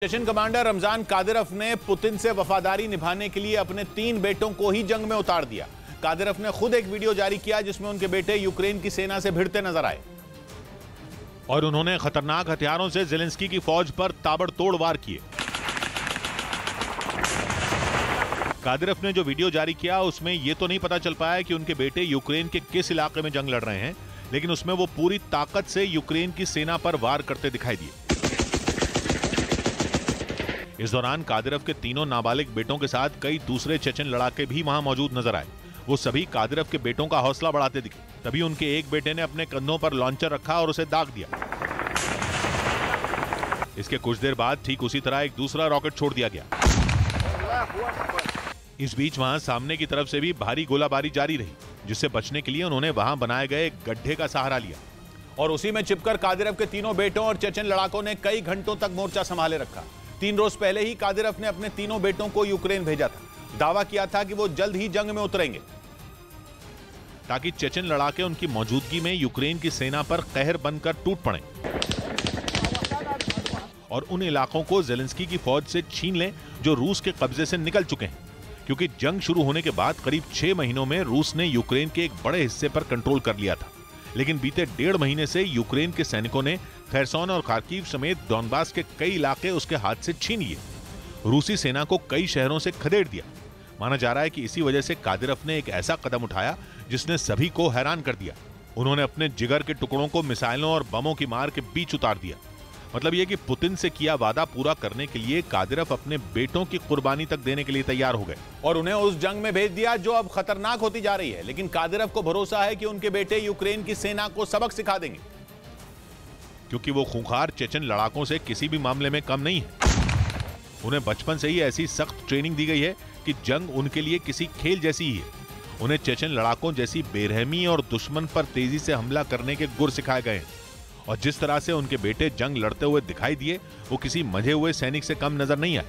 Chechen commander Ramzan Kadyrov ने Putin से वफादारी निभाने के लिए अपने 3 बेटों को ही जंग में उतार दिया। कादिरोव ने खुद एक वीडियो जारी किया जिसमें उनके बेटे यूक्रेन की सेना से भिड़ते नजर आए और उन्होंने खतरनाक हथियारों से ज़ेलेंस्की की फौज पर ताबड़तोड़ वार किए। कादिरोव ने जो वीडियो जारी किया उसमें यह तो नहीं पता चल पाया कि उनके बेटे यूक्रेन के किस इलाके में जंग लड़ रहे हैं, लेकिन उसमें वो पूरी ताकत से यूक्रेन की सेना पर वार करते दिखाई दिए। इस दौरान कादिरोव के तीनों नाबालिग बेटों के साथ कई दूसरे चेचन लड़ाके भी वहां मौजूद नजर आए। वो सभी कादिरोव के बेटों का हौसला बढ़ाते दिखे। तभी उनके एक बेटे ने अपने कंधों पर लॉन्चर रखा और उसे दाग दिया। इसके कुछ देर बाद ठीक उसी तरह एक दूसरा रॉकेट छोड़ दिया गया। इस बीच वहां सामने की तरफ से भी भारी गोलाबारी जारी रही, जिससे बचने के लिए उन्होंने वहां बनाए गए गड्ढे का सहारा लिया और उसी में छिपकर कादिरोव के तीनों बेटों और चेचन लड़ाकों ने कई घंटों तक मोर्चा संभाले रखा। 3 रोज पहले ही कादिरोव ने अपने तीनों बेटों को यूक्रेन भेजा था। दावा किया था कि वो जल्द ही जंग में उतरेंगे ताकि चेचन लड़ाके उनकी मौजूदगी में यूक्रेन की सेना पर कहर बनकर टूट पड़े और उन इलाकों को ज़ेलेंस्की की फौज से छीन लें जो रूस के कब्जे से निकल चुके हैं, क्योंकि जंग शुरू होने के बाद करीब 6 महीनों में रूस ने यूक्रेन के एक बड़े हिस्से पर कंट्रोल कर लिया था। लेकिन बीते 1.5 महीने से यूक्रेन के सैनिकों ने खेरसोन और खार्किव समेत डॉनबास के कई इलाके उसके हाथ से छीन लिए। रूसी सेना को कई शहरों से खदेड़ दिया। माना जा रहा है कि इसी वजह से कादिरोव ने एक ऐसा कदम उठाया जिसने सभी को हैरान कर दिया। उन्होंने अपने जिगर के टुकड़ों को मिसाइलों और बमों की मार के बीच उतार दिया। मतलब यह कि पुतिन से किया वादा पूरा करने के लिए कादिरोव अपने बेटों की कुर्बानी तक देने के लिए तैयार हो गए और उन्हें उस जंग में भेज दिया जो अब खतरनाक होती जा रही है। लेकिन कादिरोव को भरोसा है कि उनके बेटे यूक्रेन की सेना को सबक सिखा देंगे, क्योंकि वो खूंखार चेचन लड़ाकों से किसी भी मामले में कम नहीं है। उन्हें बचपन से ही ऐसी सख्त ट्रेनिंग दी गई है कि जंग उनके लिए किसी खेल जैसी ही है। उन्हें चेचन लड़ाकों जैसी बेरहमी और दुश्मन पर तेजी से हमला करने के गुर सिखाए गए हैं और जिस तरह से उनके बेटे जंग लड़ते हुए दिखाई दिए वो किसी मंझे हुए सैनिक से कम नजर नहीं आए।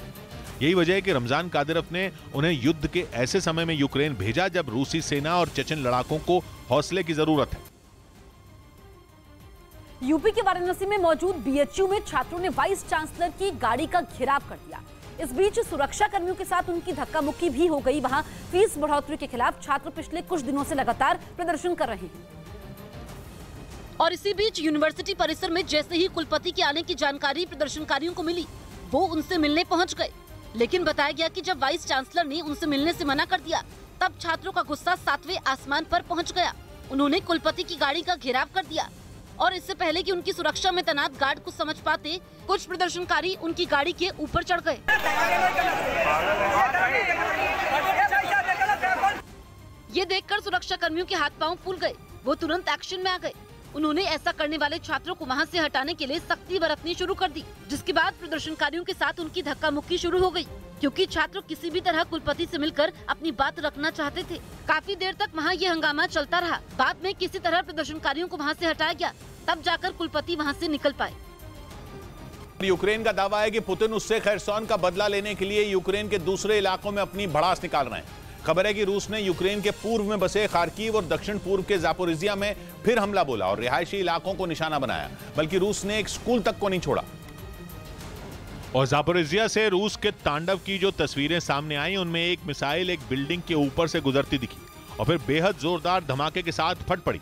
यही वजह है कि रमजान कादिरोव ने उन्हें युद्ध के ऐसे समय में यूक्रेन भेजा जब रूसी सेना और चेचन लड़ाकों को हौसले की जरूरत है। यूपी के वाराणसी में मौजूद बीएचयू में छात्रों ने वाइस चांसलर की गाड़ी का घेराव कर दिया। इस बीच सुरक्षा कर्मियों के साथ उनकी धक्का मुक्की भी हो गई। वहां फीस बढ़ोतरी के खिलाफ छात्र पिछले कुछ दिनों से लगातार प्रदर्शन कर रहे हैं और इसी बीच यूनिवर्सिटी परिसर में जैसे ही कुलपति के आने की जानकारी प्रदर्शनकारियों को मिली, वो उनसे मिलने पहुंच गए। लेकिन बताया गया कि जब वाइस चांसलर ने उनसे मिलने से मना कर दिया, तब छात्रों का गुस्सा 7वें आसमान पर पहुंच गया। उन्होंने कुलपति की गाड़ी का घेराव कर दिया और इससे पहले कि उनकी सुरक्षा में तैनात गार्ड कुछ समझ पाते, कुछ प्रदर्शनकारी उनकी गाड़ी के ऊपर चढ़ गए। ये देखकर सुरक्षा कर्मियों के हाथ पांव फूल गए। वो तुरंत एक्शन में आ गए। उन्होंने ऐसा करने वाले छात्रों को वहां से हटाने के लिए सख्ती बरतनी शुरू कर दी, जिसके बाद प्रदर्शनकारियों के साथ उनकी धक्का मुक्की शुरू हो गई, क्योंकि छात्र किसी भी तरह कुलपति से मिलकर अपनी बात रखना चाहते थे। काफी देर तक वहां ये हंगामा चलता रहा। बाद में किसी तरह प्रदर्शनकारियों को वहां से हटाया गया, तब जाकर कुलपति वहां से निकल पाए। यूक्रेन का दावा है कि पुतिन उससे खेरसोन का बदला लेने के लिए यूक्रेन के दूसरे इलाकों में अपनी भड़ास निकाल रहे हैं। खबर है कि रूस ने यूक्रेन के पूर्व में बसे खार्किव और दक्षिण पूर्व के जापोरिजिया में फिर हमला बोला और रिहायशी इलाकों को निशाना बनाया, बल्कि रूस ने एक स्कूल तक को नहीं छोड़ा। और जापोरिजिया से रूस के तांडव की जो तस्वीरें सामने आई, उनमें एक मिसाइल एक बिल्डिंग के ऊपर से गुजरती दिखी और फिर बेहद जोरदार धमाके के साथ फट पड़ी।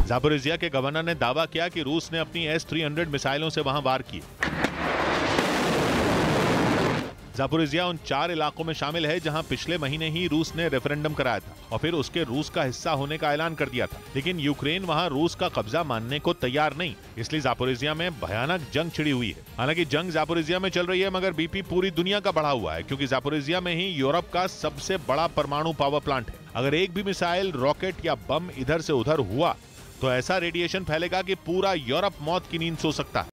जापोरिजिया के गवर्नर ने दावा किया कि रूस ने अपनी S-300 मिसाइलों से वहां वार किए। जापोरिजिया उन 4 इलाकों में शामिल है जहां पिछले महीने ही रूस ने रेफरेंडम कराया था और फिर उसके रूस का हिस्सा होने का ऐलान कर दिया था। लेकिन यूक्रेन वहां रूस का कब्जा मानने को तैयार नहीं, इसलिए जापोरिजिया में भयानक जंग छिड़ी हुई है। हालांकि जंग जापोरिजिया में चल रही है, मगर बीपी पूरी दुनिया का बढ़ा हुआ है, क्योंकि जापोरिजिया में ही यूरोप का सबसे बड़ा परमाणु पावर प्लांट है। अगर एक भी मिसाइल, रॉकेट या बम इधर से उधर हुआ तो ऐसा रेडिएशन फैलेगा कि पूरा यूरोप मौत की नींद सो सकता है।